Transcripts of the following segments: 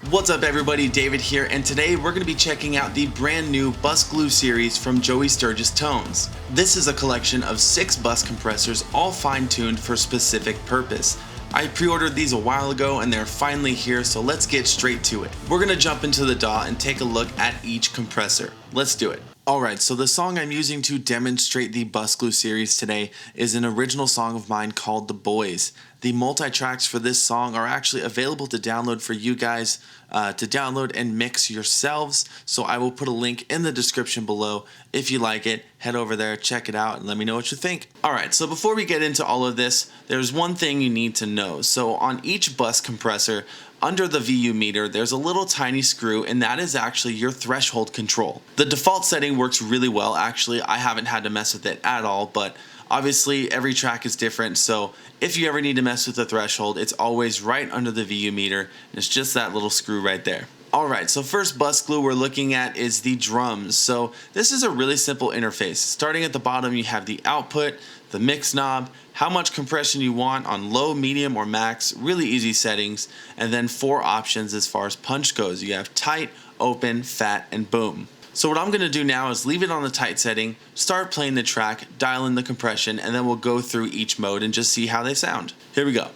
What's up everybody, David here, and today we're going to be checking out the brand new Bus Glue series from Joey Sturgis Tones. This is a collection of 6 bus compressors all fine-tuned for a specific purpose. I pre-ordered these a while ago and they're finally here, so let's get straight to it. We're going to jump into the DAW and take a look at each compressor. Let's do it. Alright, so the song I'm using to demonstrate the Bus Glue series today is an original song of mine called The Boys. The multi-tracks for this song are actually available to download for you guys to download and mix yourselves, so I will put a link in the description below. If you like it, head over there, check it out, and let me know what you think. Alright, so before we get into all of this, there's one thing you need to know. So on each bus compressor, under the VU meter, there's a little tiny screw, and that is actually your threshold control. The default setting works really well. Actually, I haven't had to mess with it at all, but obviously every track is different, so if you ever need to mess with the threshold, it's always right under the VU meter, and it's just that little screw right there. Alright, so first bus glue we're looking at is the drums. So this is a really simple interface. Starting at the bottom, you have the output, the mix knob, how much compression you want on low, medium, or max, really easy settings, and then 4 options as far as punch goes. You have tight, open, fat, and boom. So what I'm going to do now is leave it on the tight setting, start playing the track, dial in the compression, and then we'll go through each mode and just see how they sound. Here we go.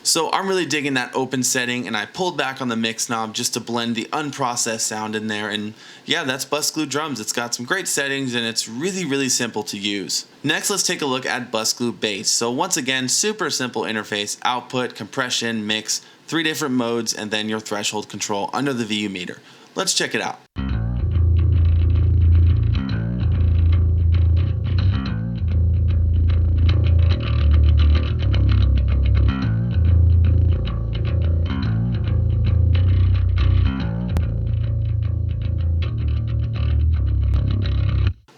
So I'm really digging that open setting, and I pulled back on the mix knob just to blend the unprocessed sound in there, and yeah, that's Bus Glue drums. It's got some great settings and it's really simple to use. Next, let's take a look at Bus Glue bass. So once again, super simple interface: output, compression, mix, 3 different modes, and then your threshold control under the VU meter. Let's check it out.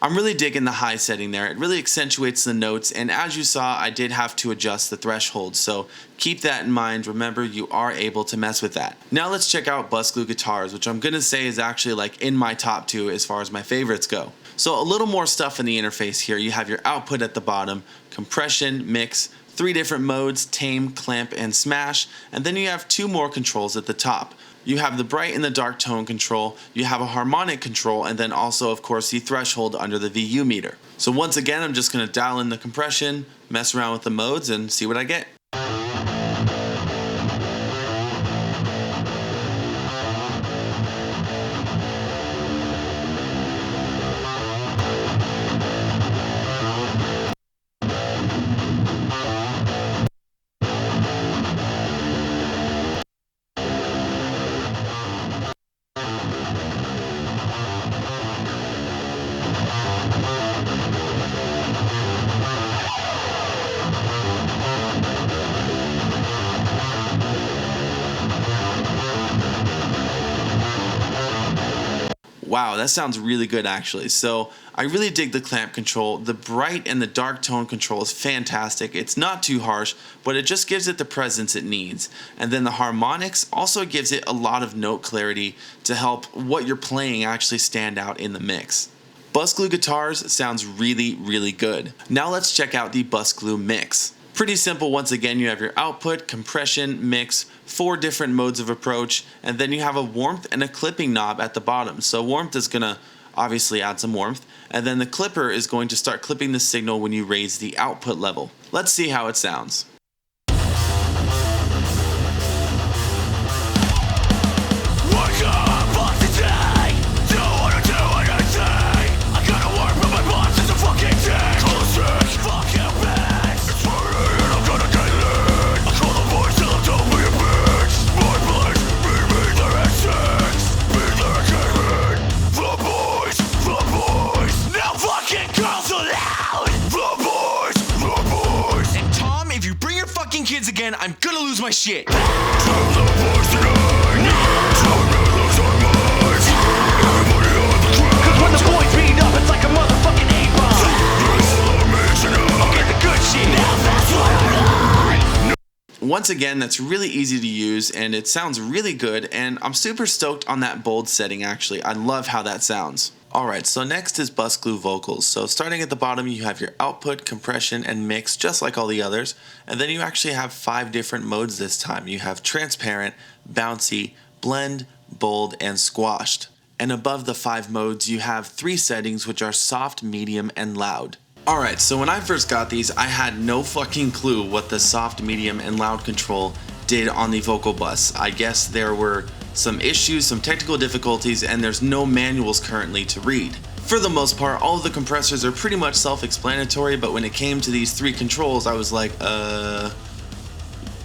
I'm really digging the high setting there. It really accentuates the notes, and as you saw, I did have to adjust the threshold, so keep that in mind. Remember, you are able to mess with that. Now let's check out Bus Glue guitars, which I'm gonna say is actually like in my top 2 as far as my favorites go. So a little more stuff in the interface here. You have your output at the bottom, compression, mix, 3 different modes: tame, clamp, and smash, and then you have 2 more controls at the top. You have the bright and the dark tone control, you have a harmonic control, and then also, of course, the threshold under the VU meter. So once again, I'm just going to dial in the compression, mess around with the modes, and see what I get. Wow, that sounds really good actually. So I really dig the clamp control. The bright and the dark tone control is fantastic. It's not too harsh, but it just gives it the presence it needs. And then the harmonics also gives it a lot of note clarity to help what you're playing actually stand out in the mix. Bus Glue guitars sounds really good. Now let's check out the Bus Glue mix. Pretty simple. Once again, you have your output, compression, mix, 4 different modes of approach, and then you have a warmth and a clipping knob at the bottom. So warmth is gonna obviously add some warmth, and then the clipper is going to start clipping the signal when you raise the output level. Let's see how it sounds. If you breathe my shit. Cause when the boys beat up, it's like a motherfucking A-bomb. I'll get the good shit. Once again, that's really easy to use and it sounds really good, and I'm super stoked on that bold setting actually. I love how that sounds. Alright, so next is bus glue vocals. So starting at the bottom, you have your output, compression, and mix, just like all the others. And then you actually have 5 different modes this time. You have transparent, bouncy, blend, bold, and squashed. And above the 5 modes, you have 3 settings, which are soft, medium, and loud. Alright, so when I first got these, I had no fucking clue what the soft, medium, and loud control did on the vocal bus. I guess there were some issues, some technical difficulties, and there's no manuals currently to read. For the most part, all of the compressors are pretty much self-explanatory, but when it came to these 3 controls, I was like,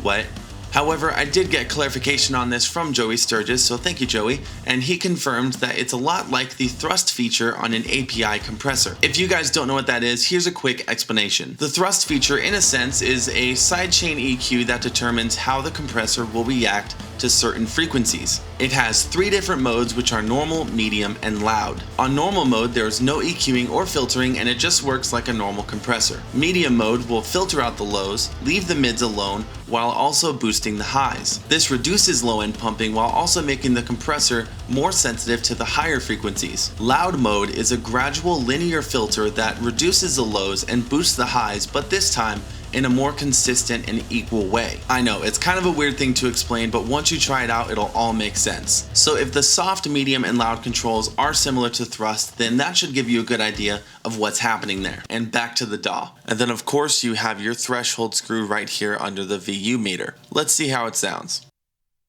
what? However, I did get clarification on this from Joey Sturgis, so thank you, Joey, and he confirmed that it's a lot like the thrust feature on an API compressor. If you guys don't know what that is, here's a quick explanation. The thrust feature, in a sense, is a sidechain EQ that determines how the compressor will react to certain frequencies. It has 3 different modes, which are normal, medium, and loud. On normal mode, there's no EQing or filtering, and it just works like a normal compressor. Medium mode will filter out the lows, leave the mids alone, while also boosting the highs. This reduces low-end pumping while also making the compressor more sensitive to the higher frequencies. Loud mode is a gradual linear filter that reduces the lows and boosts the highs, but this time in a more consistent and equal way. I know, it's kind of a weird thing to explain, but once you try it out, it'll all make sense. So if the soft, medium, and loud controls are similar to thrust, then that should give you a good idea of what's happening there. And back to the DAW. And then of course you have your threshold screw right here under the VU meter. Let's see how it sounds.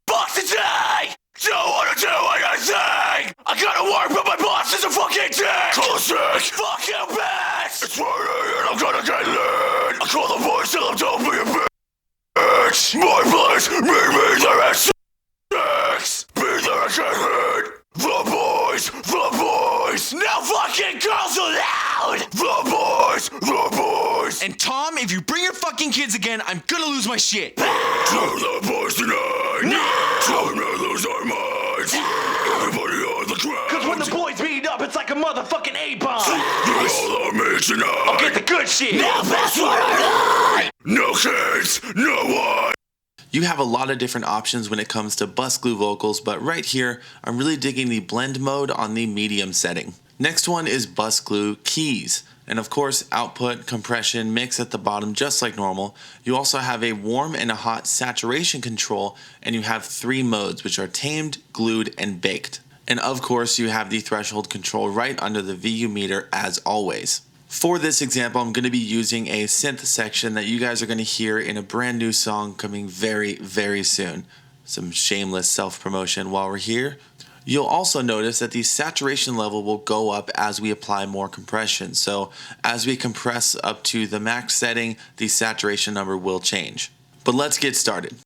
Fuck today! Don't wanna do anything! I gotta work, but my boss is a fucking dick! Close. Fuck you, bitch! It's Friday and I'm gonna get lit! I call the boys till I'm done being bitch! My place, me, there at 6! Be there and get hit! The boys! Now fucking girls aloud! The boys! And Tom, if you bring your fucking kids again, I'm gonna lose my shit! Tell the boys tonight! No! Tell them to lose our minds! Everybody on the ground! Cause when the boys beat up, it's like a motherfucking A-bomb! You all on me tonight! I'll get the good shit! Now that's what I like! No kids, no one! You have a lot of different options when it comes to bus glue vocals, but right here, I'm really digging the blend mode on the medium setting. Next one is bus glue keys. And of course, output, compression, mix at the bottom, just like normal. You also have a warm and a hot saturation control, and you have 3 modes, which are tamed, glued, and baked. And of course, you have the threshold control right under the VU meter as always. For this example, I'm going to be using a synth section that you guys are going to hear in a brand new song coming very, very soon. Some shameless self-promotion while we're here. You'll also notice that the saturation level will go up as we apply more compression. So as we compress up to the max setting, the saturation number will change. But let's get started.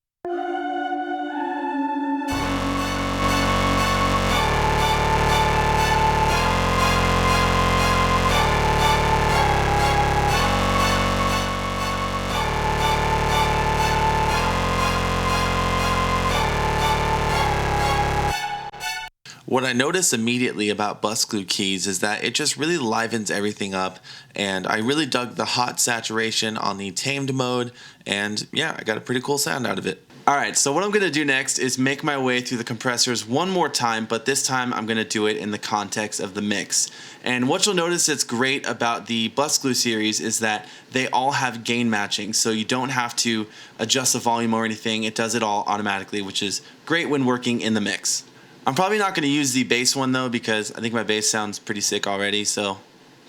What I noticed immediately about bus glue keys is that it just really livens everything up, and I really dug the hot saturation on the tamed mode, and yeah, I got a pretty cool sound out of it. Alright, so what I'm going to do next is make my way through the compressors one more time, but this time I'm going to do it in the context of the mix. And what you'll notice that's great about the bus glue series is that they all have gain matching, so you don't have to adjust the volume or anything. It does it all automatically, which is great when working in the mix. I'm probably not going to use the bass one though, because I think my bass sounds pretty sick already, so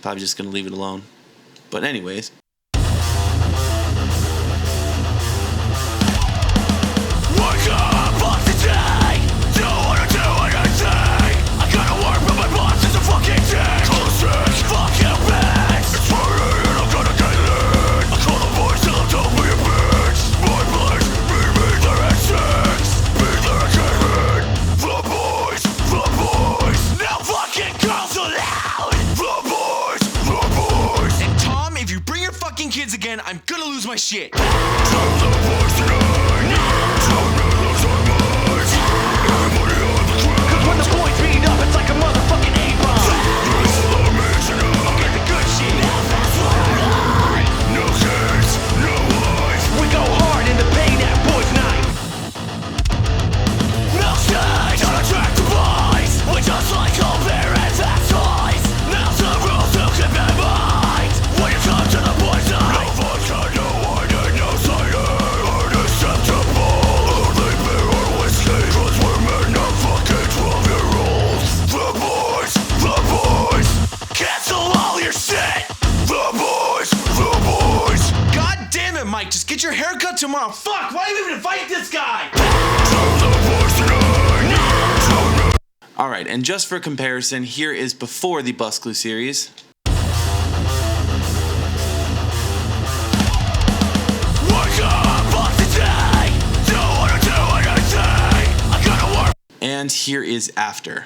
probably just going to leave it alone. But anyways. Wake up, fuck today! Don't wanna do anything! I gotta work, but my boss is a fucking dick! Close. Fuck you, bitch! It's Friday and I'm gonna get lit! I call the boys till I'm done being bitch! My place, me, there at 6! Be there and get hit! The boys! Now fucking girls aloud! The boys! And Tom, if you bring your fucking kids again, I'm gonna lose my shit! Tell the boys tonight! No! get your hair cut tomorrow. Fuck, why do you even invite this guy? Alright, and just for comparison, here is before the bus glue series. And here is after.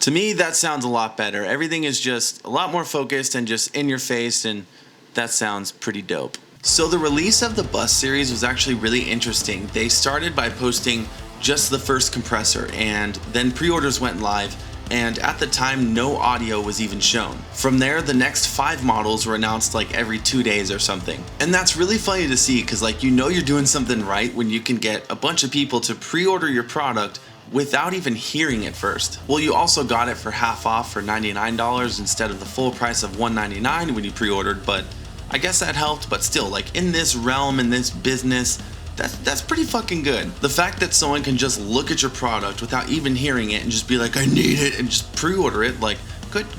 To me, that sounds a lot better. Everything is just a lot more focused and just in your face, and that sounds pretty dope. So the release of the bus series was actually really interesting. They started by posting just the first compressor, and then pre-orders went live, and at the time no audio was even shown. From there, the next 5 models were announced like every 2 days or something. And that's really funny to see, because like, you know you're doing something right when you can get a bunch of people to pre-order your product without even hearing it first. Well, you also got it for half off for $99 instead of the full price of $199 when you pre-ordered, but I guess that helped. But still, like, in this realm, in this business, that's pretty fucking good. The fact that someone can just look at your product without even hearing it and just be like, I need it, and just pre-order it, like,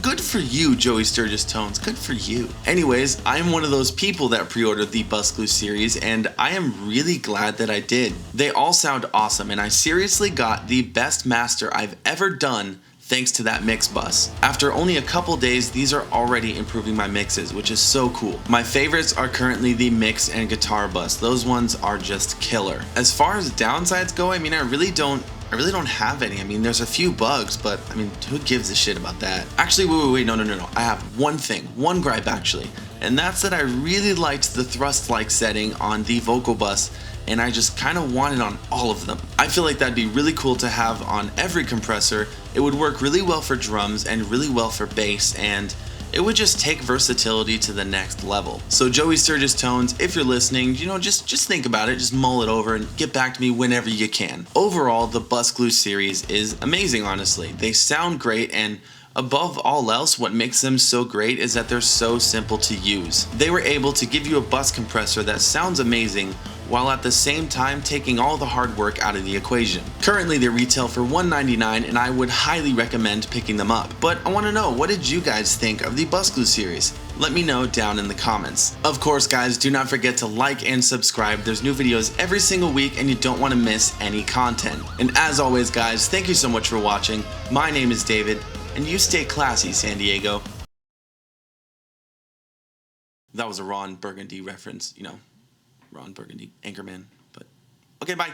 good for you, Joey Sturgis Tones, good for you. Anyways, I'm one of those people that pre-ordered the Bus Glue series, and I am really glad that I did. They all sound awesome, and I seriously got the best master I've ever done thanks to that mix bus. After only a couple days, these are already improving my mixes, which is so cool. My favorites are currently the mix and guitar bus. Those ones are just killer. As far as downsides go, I mean, I really don't have any. I mean, there's a few bugs, but I mean, who gives a shit about that? Actually, wait, no. I have one gripe actually, and that's that I really liked the thrust-like setting on the vocal bus, and I just kind of want it on all of them. I feel like that'd be really cool to have on every compressor. It would work really well for drums and really well for bass, and it would just take versatility to the next level. So Joey Sturgis Tones, if you're listening, you know, just think about it, just mull it over and get back to me whenever you can. Overall, the Bus Glue series is amazing, honestly. They sound great, and above all else, what makes them so great is that they're so simple to use. They were able to give you a bus compressor that sounds amazing while at the same time taking all the hard work out of the equation. Currently they retail for $199, and I would highly recommend picking them up. But I want to know, what did you guys think of the Bus Glue series? Let me know down in the comments. Of course guys, do not forget to like and subscribe. There's new videos every single week and you don't want to miss any content. And as always guys, thank you so much for watching. My name is David, and you stay classy, San Diego. That was a Ron Burgundy reference, you know. Ron Burgundy, Anchorman, but okay, bye.